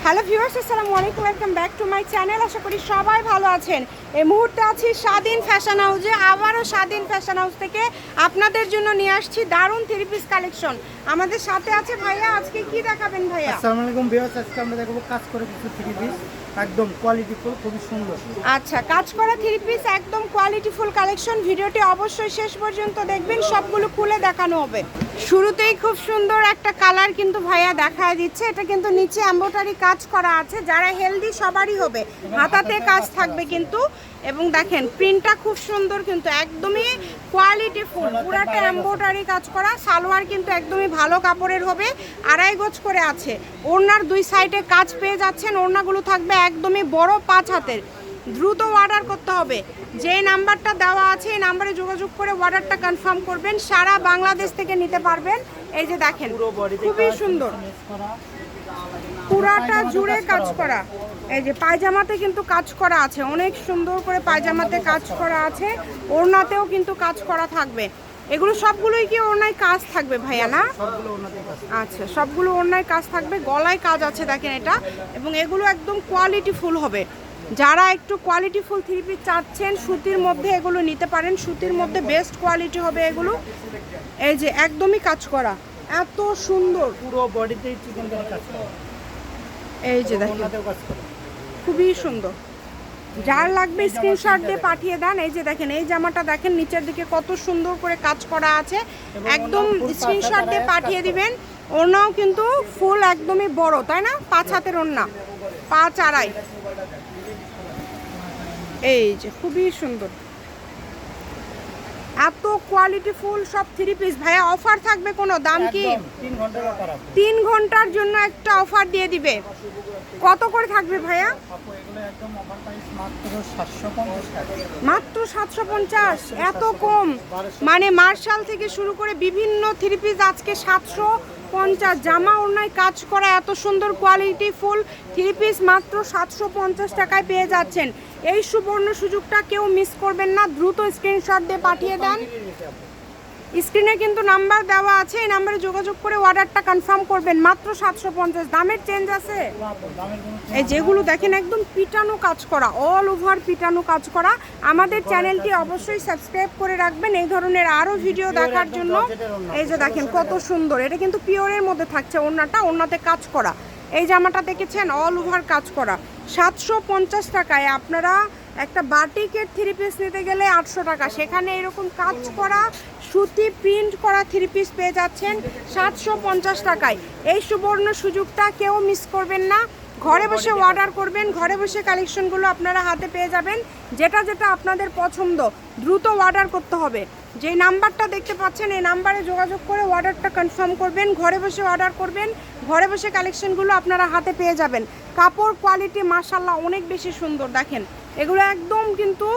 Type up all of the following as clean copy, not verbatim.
Hello viewers, আসসালামু আলাইকুম, welcome back to my channel. আশা করি সবাই ভালো আছেন। এই মুহূর্তে আছি স্বাধীন ফ্যাশন হাউসে। আবারও স্বাধীন ফ্যাশন হাউস থেকে আপনাদের জন্য নিয়ে আসছি দারুণ থ্রি পিস কালেকশন। আমাদের সাথে আছে ভাইয়া। আজকে কি দেখাবেন ভাইয়া? আসসালামু আলাইকুম ভিউয়ার্স, আজকে আমরা দেখাবো কাজ করে কিছু থ্রি পিস, একদম কোয়ালিটিফুল, খুবই সুন্দর। আচ্ছা, কাজ করা থ্রি পিস একদম কোয়ালিটিফুল কালেকশন। ভিডিওটি অবশ্যই শেষ পর্যন্ত দেখবেন, সবগুলো খুলে দেখানো হবে। শুরুতেই খুব সুন্দর একটা কালার কিন্তু ভাইয়া দেখায় দিচ্ছে। এটা কিন্তু নিচে এমব্রয়ডারি কাজ করা আছে, যারা হেলদি সবারই হবে, হাতাতে কাজ থাকবে কিন্তু। এবং দেখেন প্রিন্টটা খুব সুন্দর, কিন্তু একদমই কোয়ালিটিফুল, পুরাটা এমব্রয়ডারি কাজ করা। সালোয়ার কিন্তু একদমই ভালো কাপড়ের হবে, 2.5 গজ করে আছে। ওড়নার দুই সাইডে কাজ পেয়ে যাচ্ছেন। ওড়নাগুলো থাকবে একদমই বড় 5 হাতের। দ্রুত অর্ডার করতে হবে। যে নাম্বারটা দেওয়া আছে এই নাম্বারে যোগাযোগ করে অর্ডারটা কনফার্ম করবেন। সারা বাংলাদেশ থেকে নিতে পারবেন। এই যে দেখেন খুবই সুন্দর, পুরাটা জুড়ে কাজ করা। এই যে পায়জামাতে কিন্তু কাজ করা আছে, অনেক সুন্দর করে পায়জামাতে কাজ করা আছে। ওড়নাতেও কিন্তু কাজ করা থাকবে। এগুলো সবগুলোই কি ওড়নায় কাজ থাকবে ভাইয়া? না, আচ্ছা, সবগুলো ওড়নায় কাজ থাকবে, গলায় কাজ আছে দেখেন এটা। এবং এগুলো একদম কোয়ালিটিফুল হবে। যারা একটু কোয়ালিটিফুল থ্রি পিস চাচ্ছেন সুতির মধ্যে, এগুলো নিতে পারেন। সুতির মধ্যে বেস্ট কোয়ালিটি হবে এগুলো। এই যে একদমই কাজ করা, এত সুন্দর, পুরো বডিতেই চিকেন কারি কাজ করা। এই যে দেখেন খুবই সুন্দর। যার লাগবে স্ক্রিনশট দিয়ে পাঠিয়ে দেন। এই যে দেখেন এই জামাটা দেখেন, নিচের দিকে কত সুন্দর করে কাজ করা আছে। একদম স্ক্রিনশট দিয়ে পাঠিয়ে দিবেন। ওড়নাও কিন্তু ফুল একদমই বড়, তাই না? 5 হাতের ওড়না, 5.5। এই যে খুবই সুন্দর, এত কোয়ালিটিফুল সব থ্রি পিস। ভাইয়া অফার থাকবে কোনো? দাম কি? 3 ঘন্টার জন্য একটা অফার দিয়ে দিবে। কত করে থাকবে ভাইয়া? মাত্র 750। এত কম? মানে মার্শাল থেকে শুরু করে বিভিন্ন থ্রি পিস আজকে 750। জামা ওড়নায় কাজ করা এত সুন্দর কোয়ালিটি ফুল থ্রি পিস মাত্র 750 টাকায় পেয়ে যাচ্ছেন। এই সুবর্ণ সুযোগটা কেউ মিস করবেন না। দ্রুত স্ক্রিনশট দিয়ে পাঠিয়ে দেন। স্ক্রিনে কিন্তু নাম্বার দেওয়া আছে, এই নাম্বারে যোগাযোগ করে অর্ডারটা কনফার্ম করবেন। মাত্র 750। দামের চেঞ্জ আছে? এই যেগুলো দেখেন একদম পিটানো কাজ করা, অল ওভার পিটানো কাজ করা। আমাদের চ্যানেলটি অবশ্যই সাবস্ক্রাইব করে রাখবেন এই ধরনের আরও ভিডিও দেখার জন্য। এই যে দেখেন কত সুন্দর, এটা কিন্তু পিওরের মধ্যে থাকছে। ওড়নাতে কাজ করা। এই জামাটা দেখেছেন অল ওভার কাজ করা। 750 টাকায় আপনারা একটা বাটিকের থ্রি পিস নিতে গেলে 800 টাকা, সেখানে এরকম কাজ করা সুতি প্রিন্ট করা থ্রি পিস পেয়ে যাচ্ছেন 750 টাকায়। এই সুবর্ণ সুযোগটা কেউ মিস করবেন না। ঘরে বসে অর্ডার করবেন, ঘরে বসে কালেকশনগুলো আপনারা হাতে পেয়ে যাবেন। যেটা যেটা আপনাদের পছন্দ দ্রুত অর্ডার করতে হবে। যে নাম্বারটা দেখতে পাচ্ছেন এই নাম্বারে যোগাযোগ করে অর্ডারটা কনফার্ম করবেন। ঘরে বসে অর্ডার করবেন, ঘরে বসে কালেকশনগুলো আপনারা হাতে পেয়ে যাবেন। কাপড় কোয়ালিটি মাশাআল্লাহ অনেক বেশি সুন্দর। দেখেন এগুলো একদম কিন্তু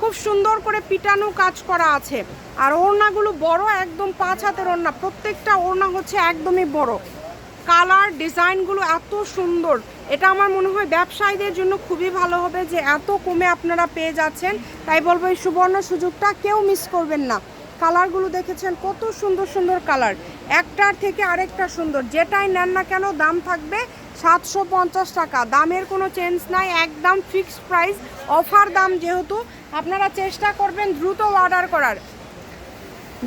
খুব সুন্দর করে পিটানো কাজ করা আছে। আর ওড়নাগুলো বড়, একদম 5 হাতের ওড়না। প্রত্যেকটা ওড়না হচ্ছে একদমই বড়। কালার ডিজাইনগুলো এত সুন্দর। এটা আমার মনে হয় ব্যবসায়ীদের জন্য খুবই ভালো হবে যে এত কমে আপনারা পেয়ে যাচ্ছেন। তাই বলবো এই সুবর্ণ সুযোগটা কেউ মিস করবেন না। কালারগুলো দেখেছেন কত সুন্দর সুন্দর কালার, একটার থেকে আরেকটা সুন্দর। যেটাই নেন না কেন দাম থাকবে 750 টাকা। দামের কোনো চেঞ্জ নাই, একদম ফিক্সড প্রাইস, অফার দাম। যেহেতু আপনারা চেষ্টা করবেন দ্রুত অর্ডার করার।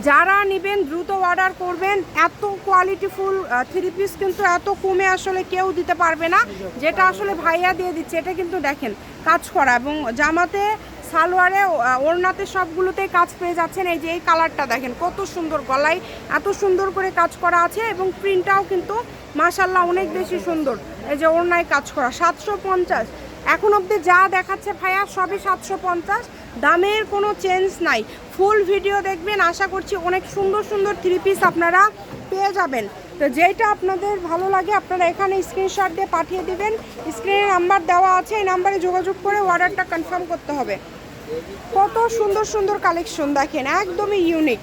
যারা নেবেন দ্রুত অর্ডার করবেন। এত কোয়ালিটিফুল থ্রি পিস কিন্তু এত কমে আসলে কেউ দিতে পারবে না। যেটা আসলে ভাইয়া দিয়ে দিচ্ছে, এটা কিন্তু দেখেন কাজ করা। এবং জামাতে, সালোয়ারে, ওড়নাতে সবগুলোতেই কাজ পেয়ে যাচ্ছেন। এই যে এই কালারটা দেখেন কত সুন্দর, গলায় এত সুন্দর করে কাজ করা আছে। এবং প্রিন্টটাও কিন্তু মাশাআল্লাহ অনেক বেশি সুন্দর। এই যে ওড়নায় কাজ করা 750। এখন অবধি যা দেখাচ্ছে ভাইয়া সবই 750। দামের কোনো চেঞ্জ নাই। ফুল ভিডিও দেখবেন, আশা করছি অনেক সুন্দর সুন্দর থ্রি পিস আপনারা পেয়ে যাবেন। তো যেটা আপনাদের ভালো লাগে আপনারা এখানে স্ক্রিনশট দিয়ে পাঠিয়ে দিবেন। স্ক্রিনে নাম্বার দেওয়া আছে, এই নাম্বারে যোগাযোগ করে অর্ডারটা কনফার্ম করতে হবে। কত সুন্দর সুন্দর কালেকশন দেখেন, একদমই ইউনিক।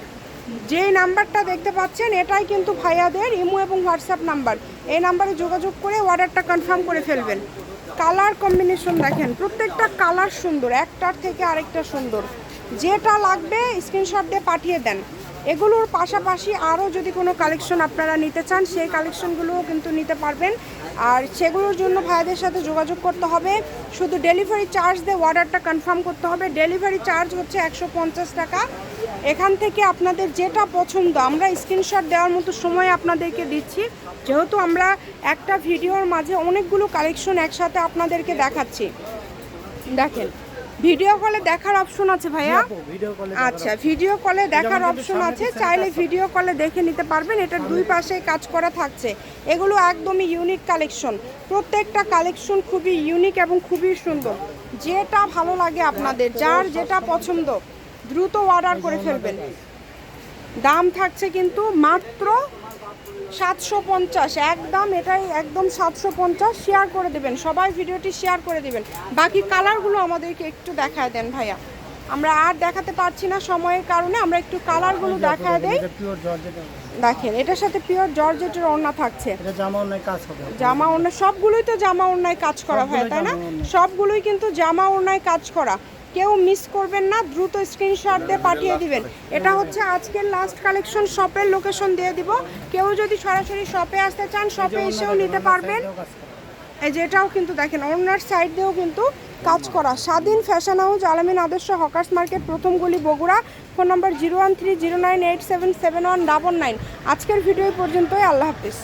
যেই নাম্বারটা দেখতে পাচ্ছেন এটাই কিন্তু ভাইয়াদের ইমো এবং হোয়াটসঅ্যাপ নাম্বার। এই নাম্বারে যোগাযোগ করে অর্ডারটা কনফার্ম করে ফেলবেন। কালার কম্বিনেশন দেখেন, প্রত্যেকটা কালার সুন্দর, একটার থেকে আরেকটা সুন্দর। যেটা লাগবে স্ক্রিনশট দিয়ে পাঠিয়ে দেন। এগুলোর পাশাপাশি আরও যদি কোনো কালেকশন আপনারা নিতে চান সেই কালেকশনগুলোও কিন্তু নিতে পারবেন। আর সেগুলোর জন্য ভাইদের সাথে যোগাযোগ করতে হবে, শুধু ডেলিভারি চার্জ দিয়ে অর্ডারটা কনফার্ম করতে হবে। ডেলিভারি চার্জ হচ্ছে 150 টাকা। এখান থেকে আপনাদের যেটা পছন্দ আমরা স্ক্রিনশট দেওয়ার মতো সময় আপনাদেরকে দিচ্ছি, যেহেতু আমরা একটা ভিডিওর মাঝে অনেকগুলো কালেকশন একসাথে আপনাদেরকে দেখাচ্ছি। দেখেন ভিডিও কলে দেখার অপশন আছে ভাইয়া? ভিডিও কলে আচ্ছা, ভিডিও কলে দেখার অপশন আছে, চাইলে ভিডিও কলে দেখে নিতে পারবেন। এটার দুই পাশেই কাজ করা থাকছে। এগুলো একদমই ইউনিক কালেকশন, প্রত্যেকটা কালেকশন খুবই ইউনিক এবং খুবই সুন্দর। যেটা ভালো লাগে আপনাদের, যার যেটা পছন্দ দ্রুত অর্ডার করে ফেলবেন। দাম থাকছে কিন্তু মাত্র 750, একদম এটাই একদম 750। শেয়ার করে দেবেন, সবাই ভিডিওটি শেয়ার করে দেবেন। বাকি কালারগুলো আমাদেরকে একটু দেখায় দেন ভাইয়া, আমরা আর দেখাতে পারছি না সময়ের কারণে, আমরা একটু কালারগুলো দেখায় দেই। পিওর জর্জেট, দেখেন এটার সাথে পিওর জর্জেটের ওড়না থাকছে, এটা জামা অনেক কাজ হবে। জামা ওড়না সবগুলোই তো জামা ওড়নায় কাজ করা হয়, তাই না? সবগুলোই কিন্তু জামা ওড়নায় কাজ করা। কেউ মিস করবেন না, দ্রুত স্ক্রিনশট দিয়ে পাঠিয়ে দিবেন। এটা হচ্ছে আজকের লাস্ট কালেকশন। শপের লোকেশন দিয়ে দিব, কেউ যদি সরাসরি শপে আসতে চান শপে এসেও নিতে পারবেন। এই যেটাও কিন্তু দেখেন ওড়নার সাইড দিয়েও কিন্তু কাজ করা। স্বাধীন ফ্যাশন হাউস, আলামিন আদর্শ হকার্স মার্কেট, প্রথম গলি, বগুড়া। ফোন নম্বর 01309877199। আজকের ভিডিও পর্যন্তই, আল্লাহ হাফিজ।